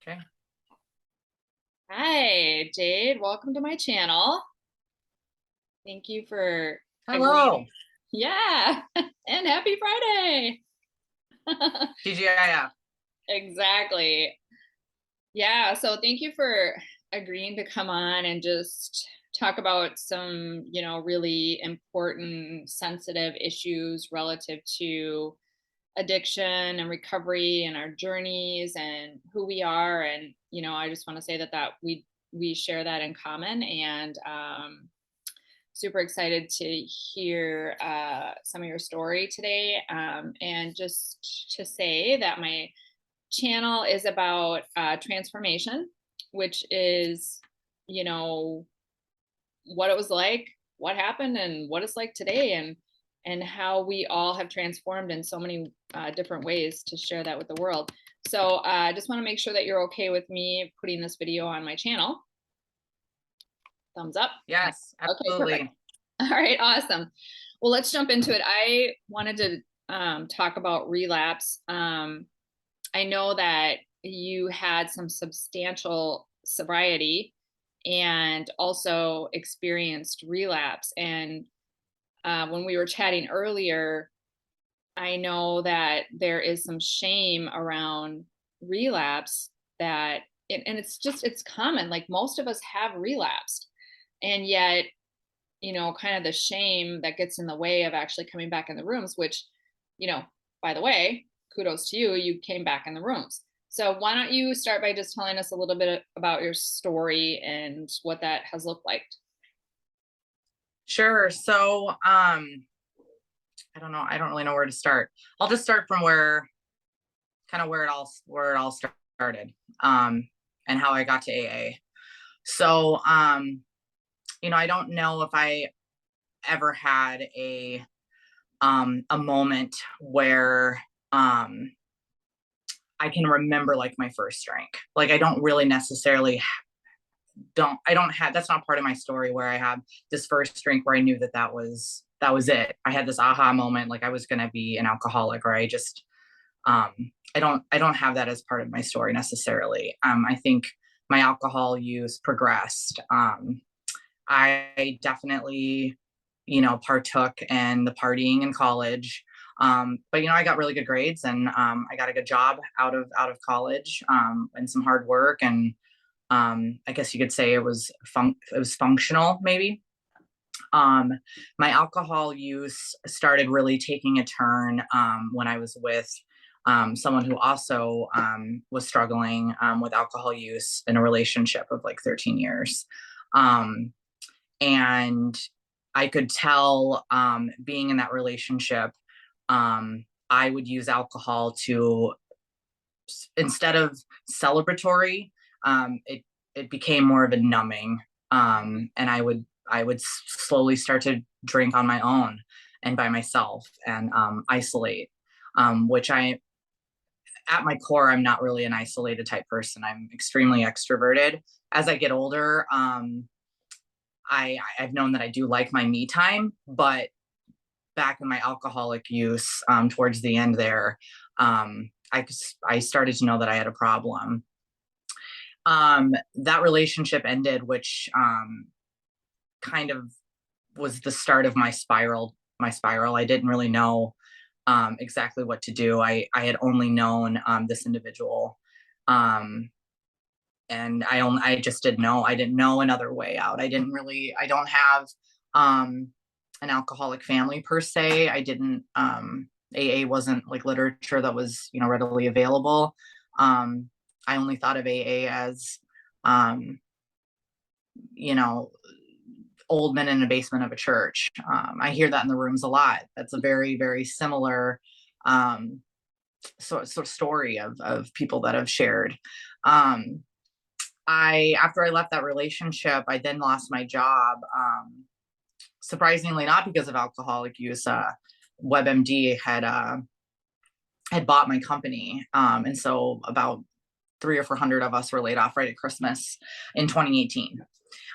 Okay. Hi, Jade. Welcome to my channel. Thank you for agreeing. Hello. Yeah, and happy Friday. TGIF. Exactly. Yeah, so thank you for agreeing to come on and just talk about some, really important, sensitive issues relative to addiction and recovery and our journeys and who we are. And, I just want to say that we share that in common. And super excited to hear some of your story today. And just to say that my channel is about transformation, which is, you know, what it was like, what happened, and what it's like today, and how we all have transformed in so many different ways to share that with the world. So I just want to make sure that you're okay with me putting this video on my channel. Thumbs up. Yes, Okay, perfect. absolutely. All right, awesome. Well, let's jump into it. I wanted to talk about relapse. I know that you had some substantial sobriety and also experienced relapse. And when we were chatting earlier, I know that there is some shame around relapse and it's common. Like most of us have relapsed. And yet, kind of the shame that gets in the way of actually coming back in the rooms, which, by the way, kudos to you, you came back in the rooms. So why don't you start by just telling us a little bit about your story and what that has looked like? Sure. So, I don't know. I don't really know where to start. I'll just start from where it all started, and how I got to AA. So, I don't know if I ever had a moment where, I can remember like my first drink. Like I don't really necessarily don't I don't have that's not part of my story where I have this first drink where I knew that was it. I had this aha moment like I was going to be an alcoholic, or I just um I don't have that as part of my story necessarily. I think my alcohol use progressed. I definitely partook in the partying in college. But I got really good grades, and I got a good job out of college, and some hard work, and I guess you could say it was functional maybe. Um, my alcohol use started really taking a turn when I was with someone who also was struggling with alcohol use in a relationship of like 13 years. Um, and I could tell, being in that relationship, I would use alcohol to, instead of celebratory, it became more of a numbing, and I would slowly start to drink on my own and by myself, and isolate, which I at my core I'm not really an isolated type person. I'm extremely extroverted. As I get older, I've known that I do like my me time, but back in my alcoholic use, towards the end there, I started to know that I had a problem. That relationship ended, which kind of was the start of my spiral. I didn't really know exactly what to do. I had only known this individual, um, and I just didn't know. I didn't know another way out. I don't have an alcoholic family per se. I didn't AA wasn't like literature that was readily available. I only thought of AA as um, you know old men in a basement of a church. I hear that in the rooms a lot. That's a very, very similar um, sort of story of people that have shared. Um, after I left that relationship, I then lost my job. Surprisingly, not because of alcoholic use. WebMD had bought my company, and so about 300 or 400 of us were laid off right at Christmas in 2018.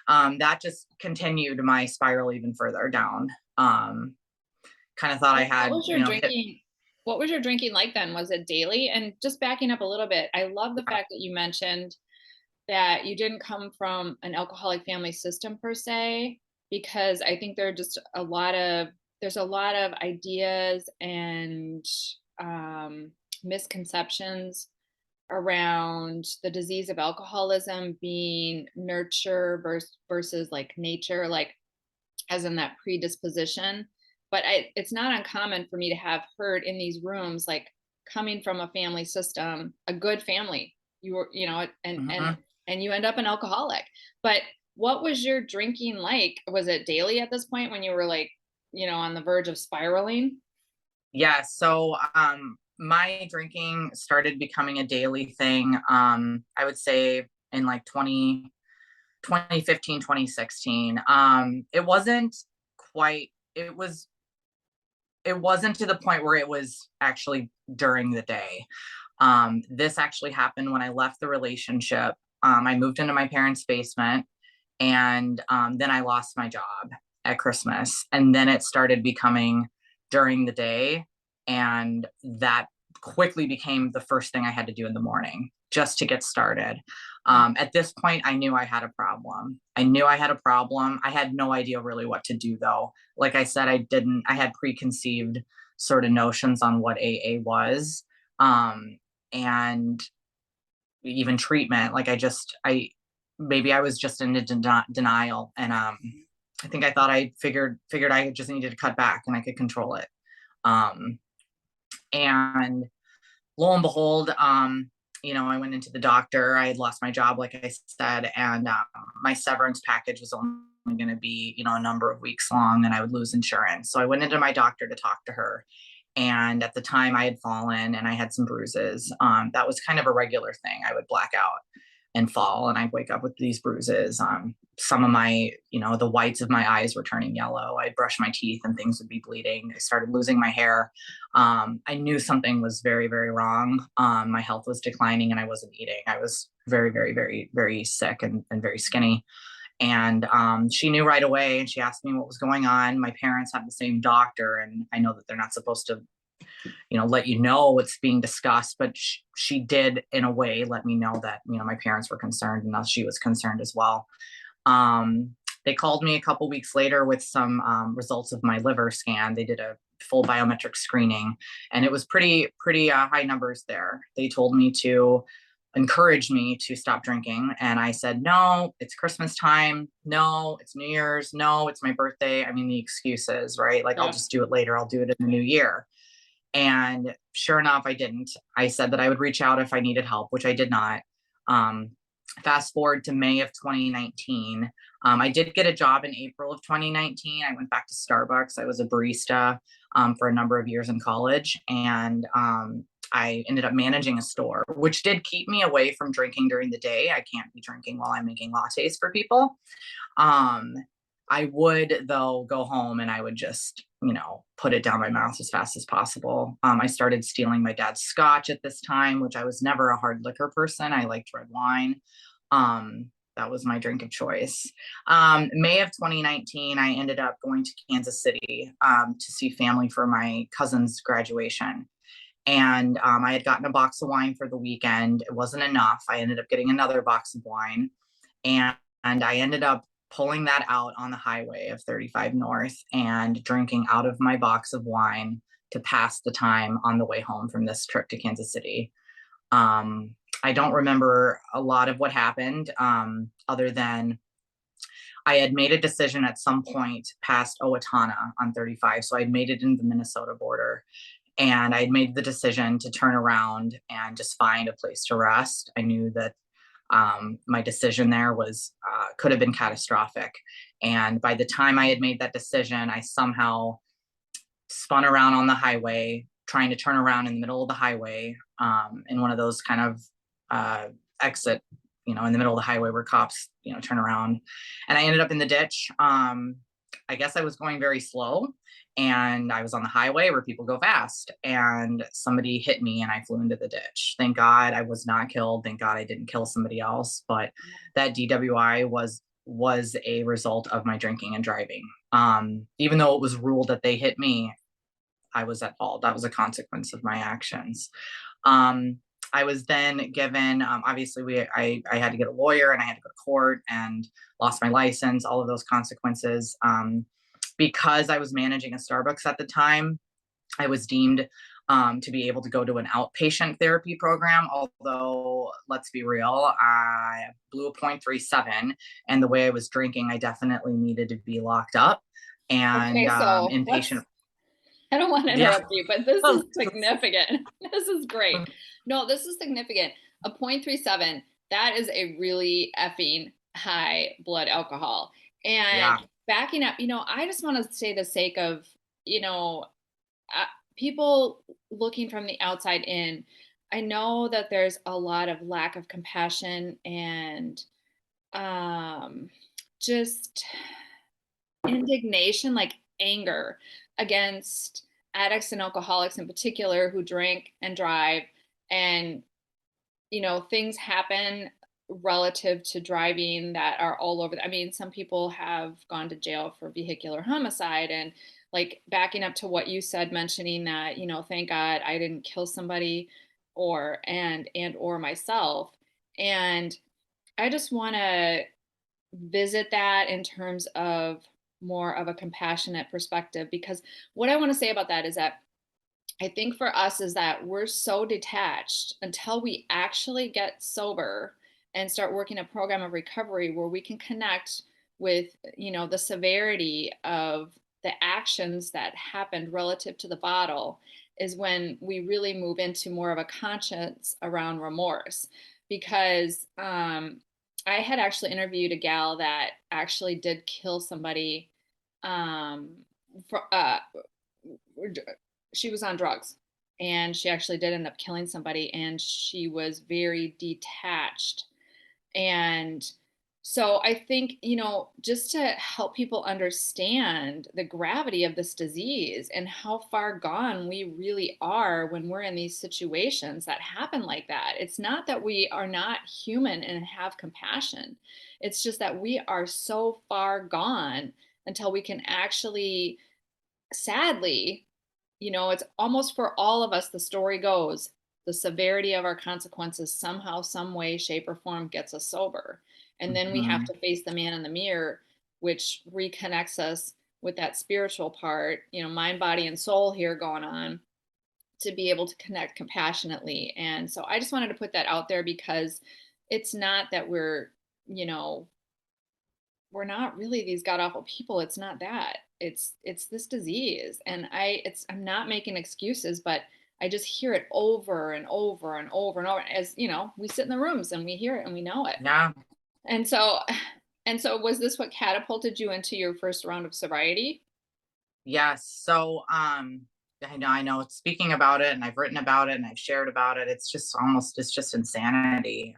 That just continued my spiral even further down. Kind of thought I What had, was your hit. drinking? What was your drinking like then? Was it daily? And just backing up a little bit, I love the Yeah. fact that you mentioned that you didn't come from an alcoholic family system per se, because I think there are just a lot of there's a lot of ideas and um, misconceptions around the disease of alcoholism being nurture versus like nature, like as in that predisposition. But it's not uncommon for me to have heard in these rooms, like coming from a family system, a good family, you were, you know, Mhm. and you end up an alcoholic. But what was your drinking like? Was it daily at this point when you were like, you know, on the verge of spiraling? Yeah, so my drinking started becoming a daily thing. I would say in like 2015, 2016. It wasn't quite, it wasn't to the point where it was actually during the day. This actually happened when I left the relationship. I moved into my parents' basement, and then I lost my job at Christmas. And then it started becoming during the day. And that quickly became the first thing I had to do in the morning just to get started. At this point, I knew I had a problem. I knew I had a problem. I had no idea really what to do, though. Like I said, I had preconceived sort of notions on what AA was. And even treatment. Like maybe I was just in a denial, and I think I thought I figured I just needed to cut back and I could control it. Um, and lo and behold, I went into the doctor. I had lost my job, like I said, and my severance package was only going to be, a number of weeks long, and I would lose insurance. So I went into my doctor to talk to her. And at the time, I had fallen and I had some bruises. That was kind of a regular thing. I would black out and fall, and I'd wake up with these bruises. Some of my, the whites of my eyes were turning yellow. I'd brush my teeth and things would be bleeding. I started losing my hair. I knew something was very, very wrong. My health was declining and I wasn't eating. I was very, very, very, very sick and very skinny. And she knew right away, and she asked me what was going on. My parents have the same doctor, and I know that they're not supposed to, let you know what's being discussed, but she did in a way let me know that, my parents were concerned, and thus she was concerned as well. Um, they called me a couple weeks later with some results of my liver scan. They did a full biometric screening, and it was pretty high numbers there. They told me to encourage me to stop drinking, and I said, no, it's Christmas time, no, it's New Year's, no, it's my birthday. I mean, the excuses, right? Like, I'll Yeah. just do it later, I'll do it in the new year. And sure enough, I didn't. I said that I would reach out if I needed help, which I did not. um, Fast forward to May of 2019. I did get a job in April of 2019. I went back to Starbucks. I was a barista for a number of years in college. And I ended up managing a store, which did keep me away from drinking during the day. I can't be drinking while I'm making lattes for people. Um, I would, though, go home and I would just, put it down my mouth as fast as possible. I started stealing my dad's scotch at this time, which I was never a hard liquor person. I liked red wine. That was my drink of choice. May of 2019, I ended up going to Kansas City to see family for my cousin's graduation. And I had gotten a box of wine for the weekend. It wasn't enough. I ended up getting another box of wine, and I ended up pulling that out on the highway of 35 North and drinking out of my box of wine to pass the time on the way home from this trip to Kansas City. I don't remember a lot of what happened, other than I had made a decision at some point past Owatonna on 35. So I'd made it in the Minnesota border, and I'd made the decision to turn around and just find a place to rest. I knew that my decision there was could have been catastrophic. And by the time I had made that decision, I somehow spun around on the highway, trying to turn around in the middle of the highway, in one of those kind of uh, exit, in the middle of the highway where cops, turn around. And I ended up in the ditch. I guess I was going very slow, and I was on the highway where people go fast, and somebody hit me and I flew into the ditch. Thank God I was not killed. Thank God I didn't kill somebody else. But that DWI was a result of my drinking and driving. Even though it was ruled that they hit me, I was at fault. That was a consequence of my actions. Um, I was then given, obviously, I had to get a lawyer and I had to go to court and lost my license, all of those consequences. Because I was managing a Starbucks at the time, I was deemed to be able to go to an outpatient therapy program. Although, let's be real, I blew a 0.37, and the way I was drinking, I definitely needed to be locked up and Okay, so inpatient. I don't want to Yeah. interrupt you, but this is significant. This is great. No, this is significant. A 0.37, that is a really effing high blood alcohol. And Yeah. backing up, I just want to say the sake of, you know, uh, people looking from the outside in. I know that there's a lot of lack of compassion and um, just indignation, like anger against addicts and alcoholics in particular who drink and drive. And, things happen relative to driving that are all over. I mean, some people have gone to jail for vehicular homicide, and like backing up to what you said, mentioning that, thank God I didn't kill somebody or myself. And I just want to visit that in terms of more of a compassionate perspective, because what I want to say about that is that I think for us is that we're so detached until we actually get sober and start working a program of recovery where we can connect with, the severity of the actions that happened relative to the bottle, is when we really move into more of a conscience around remorse. Because I had actually interviewed a gal that actually did kill somebody. Um, for, she was on drugs, and she actually did end up killing somebody, and she was very detached. And so I think, just to help people understand the gravity of this disease and how far gone we really are when we're in these situations that happen like that. It's not that we are not human and have compassion. It's just that we are so far gone until we can actually, sadly, it's almost for all of us, the story goes, the severity of our consequences somehow, some way, shape, or form gets us sober. And then we have Mm-hmm. to face the man in the mirror, which reconnects us with that spiritual part, mind, body, and soul here going on, to be able to connect compassionately. And so I just wanted to put that out there, because it's not that you know, we're not really these god awful people. It's not that. It's this disease. And I'm not making excuses, but I just hear it over and over and over and over, as we sit in the rooms and we hear it and we know it. Yeah. And so was this what catapulted you into your first round of sobriety? Yes. So, I know speaking about it and I've written about it and I've shared about it. It's just insanity.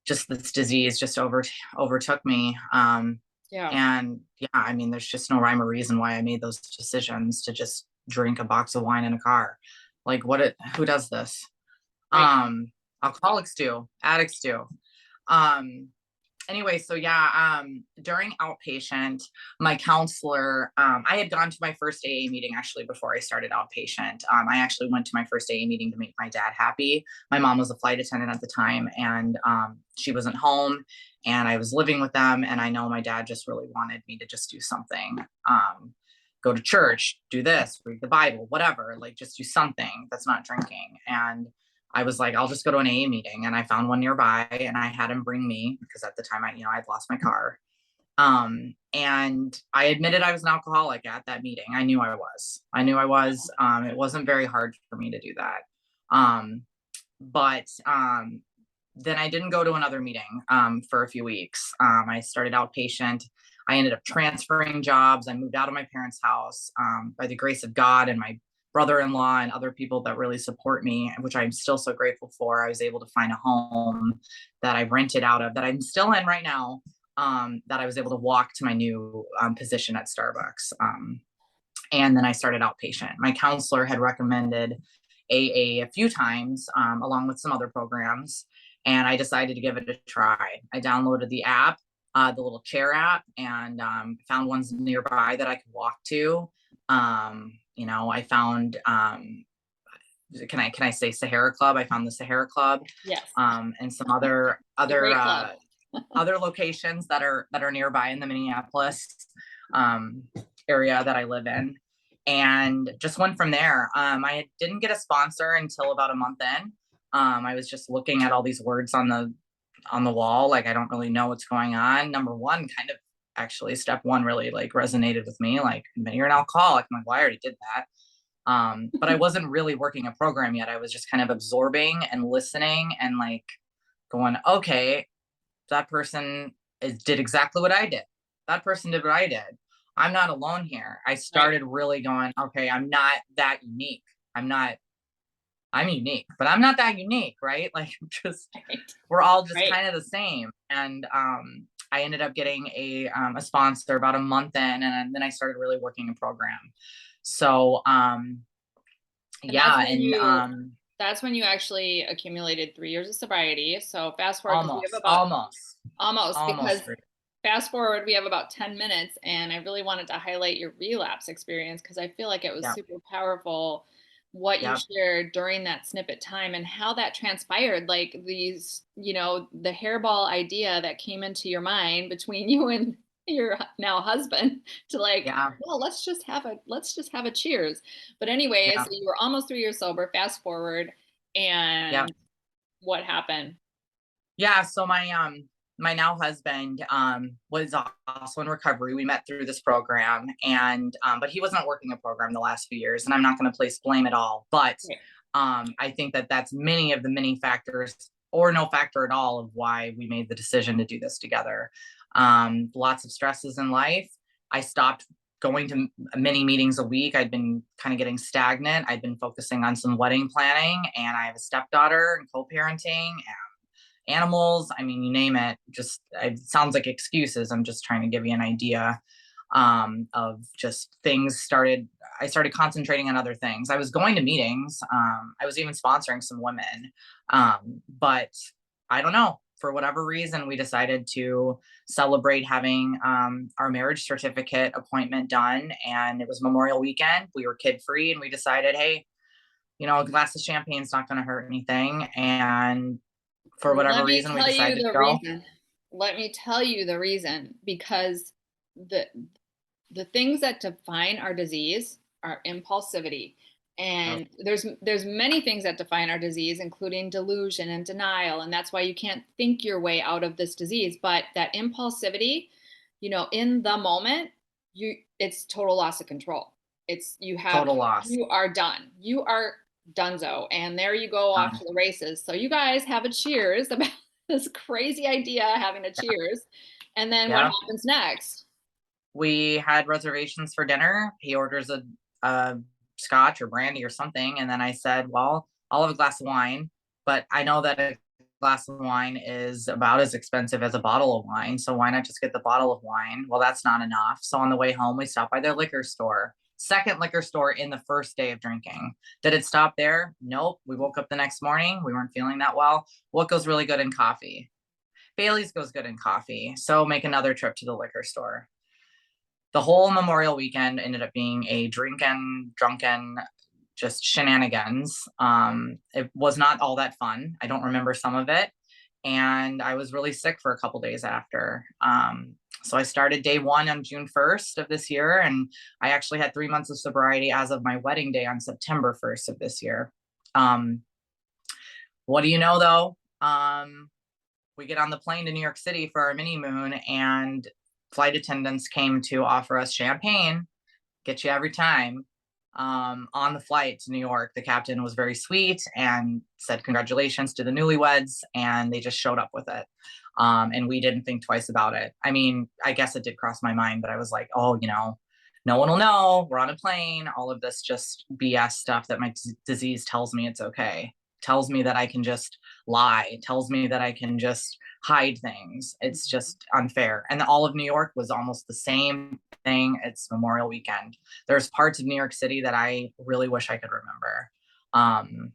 Just this disease just overtook me. Yeah. And yeah, I mean, there's just no rhyme or reason why I made those decisions to just drink a box of wine in a car. Like who does this? Right. Um, Alcoholics do, addicts do. Um, anyway, so yeah, during outpatient, my counselor, I had gone to my first AA meeting actually before I started outpatient. I actually went to my first AA meeting to make my dad happy. My mom was a flight attendant at the time, and she wasn't home, and I was living with them. And I know my dad just really wanted me to just do something. Go to church, do this, read the Bible, whatever, like just do something that's not drinking. And I was like, I'll just go to an AA meeting. And I found one nearby and I had him bring me because at the time I'd lost my car. And I admitted I was an alcoholic at that meeting. I knew I was. It wasn't very hard for me to do that. But then I didn't go to another meeting for a few weeks. I started outpatient. I ended up transferring jobs. I moved out of my parents' house by the grace of God and my brother-in-law and other people that really support me, which I'm still so grateful for. I was able to find a home that I rented out of that I'm still in right now, that I was able to walk to my new position at Starbucks. And then I started outpatient. My counselor had recommended AA a few times, along with some other programs, and I decided to give it a try. I downloaded the app, the little chair app, and found ones nearby that I could walk to. I found, can I say Sahara Club? I found the Sahara Club, Yes. and some other The great club. other locations that are nearby in the Minneapolis um, area that I live in, and just went from there. I didn't get a sponsor until about a month in. I was just looking at all these words on the wall, like I don't really know what's going on. Number one, kind of actually, step one really like resonated with me. Like, you're an alcoholic. I'm like, well, I already did that. But I wasn't really working a program yet. I was just kind of absorbing and listening and like going, okay, that person did exactly what I did. That person did what I did. I'm not alone here. I Right. started really going, okay, I'm not that unique. I'm not, I'm unique, but I'm not that unique, right? Like, Right. we're all just Right. kind of the same. And I ended up getting a sponsor about a month in, and then I started really working a program. So And that's yeah, when and you actually accumulated 3 years of sobriety. So fast forward, because we have almost, about almost, almost, because almost. fast forward, we have about 10 minutes, and I really wanted to highlight your relapse experience because I feel like it was Yep, super powerful what you yep, shared during that snippet time and how that transpired. Like these, the hairball idea that came into your mind between you and your now husband to like, yeah, well, let's just have a cheers. But anyways, yeah, you were almost 3 years sober, fast forward, yeah. and what happened? Yeah, so my now husband was also in recovery. We met through this program, and but he wasn't working a program the last few years, and I'm not going to place blame at all. But Right. I think that that's many factors, or no factor at all, of why we made the decision to do this together. Lots of stresses in life. I stopped going to many meetings a week. I'd been kind of getting stagnant. I'd been focusing on some wedding planning, and I have a stepdaughter and co-parenting, animals. I mean, you name it. Just, it sounds like excuses. I'm just trying to give you an idea of just things started. I started concentrating on other things. I was going to meetings. I was even sponsoring some women, but I don't know. For whatever reason, we decided to celebrate having our marriage certificate appointment done, and it was Memorial Weekend. We were kid free, and we decided, hey, a glass of champagne's not going to hurt anything. And for whatever Let me reason, we tell you decided to the go. reason. Let me tell you the reason. Because the the things that define our disease are impulsivity. Oh, And there's many things that define our disease, including delusion and denial. And that's why you can't think your way out of this disease. But that impulsivity, in the moment, it's total loss of control. It's total loss. you are done. You are donezo. And there you go off to the races. So you guys have a cheers about this crazy idea, having a Yeah, cheers. And then what yeah. happens next? We had reservations for dinner. He orders a scotch or brandy or something, and then I said, "Well, I'll have a glass of wine, but I know that a glass of wine is about as expensive as a bottle of wine, so why not just get the bottle of wine?" Well, that's not enough. So on the way home, we stopped by their liquor store. Second liquor store in the first day of drinking. Did it stop there? Nope. We woke up the next morning. We weren't feeling that well. What goes really good in coffee? Bailey's goes good in coffee. So make another trip to the liquor store. The whole Memorial weekend ended up being a drinking, drunken, just shenanigans. It was not all that fun. I don't remember some of it. And I was really sick for a couple days after. So I started day one on June 1st of this year. And I actually had 3 months of sobriety as of my wedding day on September 1st of this year. Um, what do you know though? We get on the plane to New York City for our mini moon, and flight attendants came to offer us champagne, get you every time. On the flight to New York, the captain was very sweet and said congratulations to the newlyweds, and they just showed up with it. And we didn't think twice about it. I mean, I guess it did cross my mind, but I was like, oh, no one will know. We're on a plane. All of this just BS stuff that my disease tells me it's okay. Tells me that I can just lie. Tells me that I can just hide things. It's just unfair. And all of New York was almost the same thing. It's Memorial Weekend. There's parts of New York City that I really wish I could remember. Um,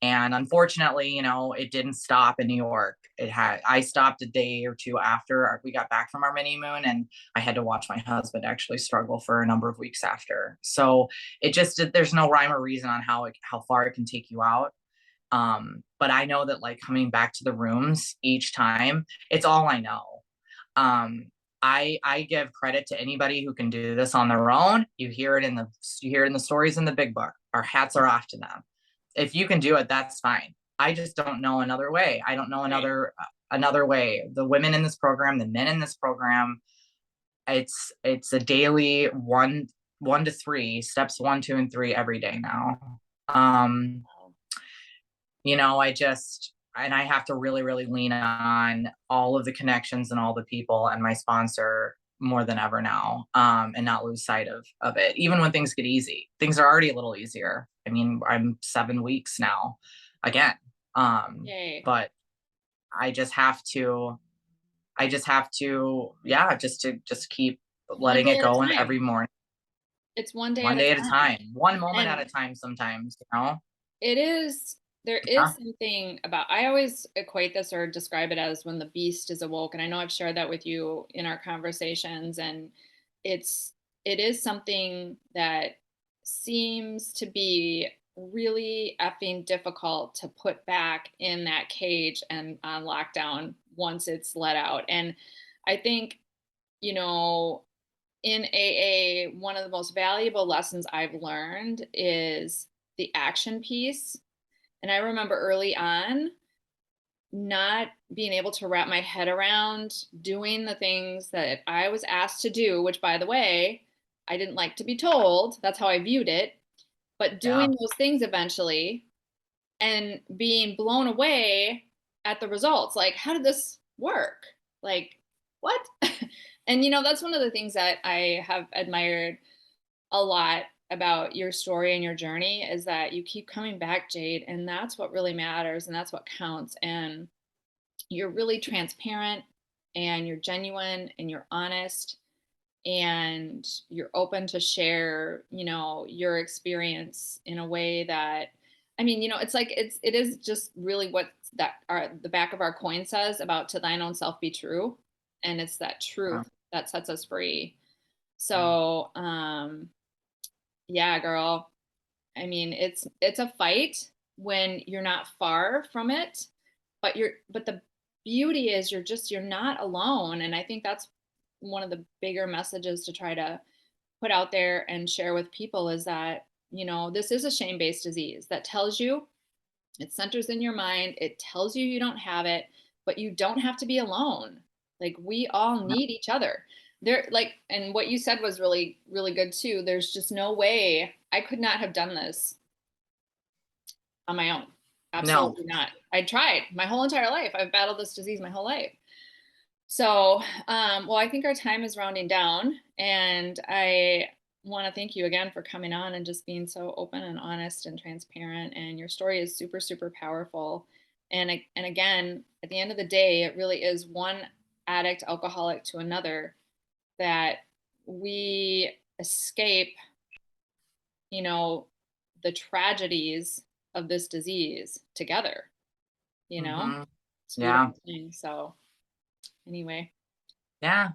And unfortunately, it didn't stop in New York. I stopped a day or two after we got back from our mini moon, and I had to watch my husband actually struggle for a number of weeks after. So there's no rhyme or reason on how far it can take you out. But I know that, like, coming back to the rooms each time, it's all I know. Um, I give credit to anybody who can do this on their own. You hear it in the stories in the big book. Our hats are off to them. If you can do it, that's fine. I just don't know another way. I don't know Right. another way. The women in this program, the men in this program, it's a daily one to three steps, 1, 2, and 3 every day now. Um, I have to really, really lean on all of the connections and all the people and my sponsor more than ever now, and not lose sight of it. Even when things get easy, things are already a little easier. I mean, I'm 7 weeks now again. Yay. But I just have to, yeah, just keep One letting day it at a go. And time. every morning, It's one day at one a day at a time. time, one moment at And a time, sometimes. it is, there Yeah. is something about, I always equate this or describe it as when the beast is awoke. And I know I've shared that with you in our conversations. And it's, it is something that seems to be really effing difficult to put back in that cage and on lockdown once it's let out. And I think, you know, in AA, one of the most valuable lessons I've learned is the action piece. And I remember early on not being able to wrap my head around doing the things that I was asked to do, which, by the way, I didn't like to be told. That's how I viewed it. But Yeah. doing those things eventually and being blown away at the results. Like, how did this work? Like, what? And, that's one of the things that I have admired a lot about your story and your journey is that you keep coming back, Jade, and that's what really matters and that's what counts. And you're really transparent and you're genuine and you're honest and you're open to share, your experience in a way that, I mean, it's like it is just really what the back of our coin says about to thine own self be true. And it's that Yeah. truth that sets us free. Yeah. So, yeah, girl. I mean, it's a fight when you're not far from it, but the beauty is you're not alone. And I think that's one of the bigger messages to try to put out there and share with people is that, this is a shame-based disease that tells you it centers in your mind, it tells you you don't have it, but you don't have to be alone. Like we all Yeah. need each other. There like and what you said was really really good too. There's just no way I could not have done this on my own. No. Absolutely not. I tried my whole entire life. I've battled this disease my whole life. So, well, I think our time is rounding down, and I want to thank you again for coming on and just being so open and honest and transparent. And your story is super, super powerful. And again, at the end of the day, it really is one addict, alcoholic to another that we escape, you know, the tragedies of this disease together. You know, Hmm. it's a Yeah. beautiful thing. So, anyway. Yeah.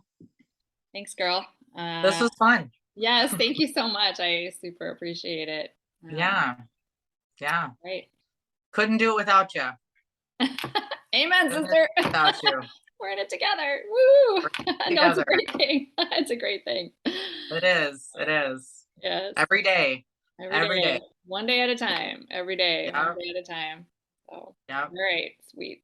Thanks, girl. This Uh, was fun. yes, thank you so much. I super appreciate it. Yeah. Yeah. Right. Couldn't do it without you. Amen, Couldn't do it sister. without you. We're in it together. Woo! We're No, it's a together. great thing. It's a great thing. It is. It is. Yes, Every day. every Every day. day, one day at a time. Every day, one Yeah. day at a time. So, all Yeah. right, sweet.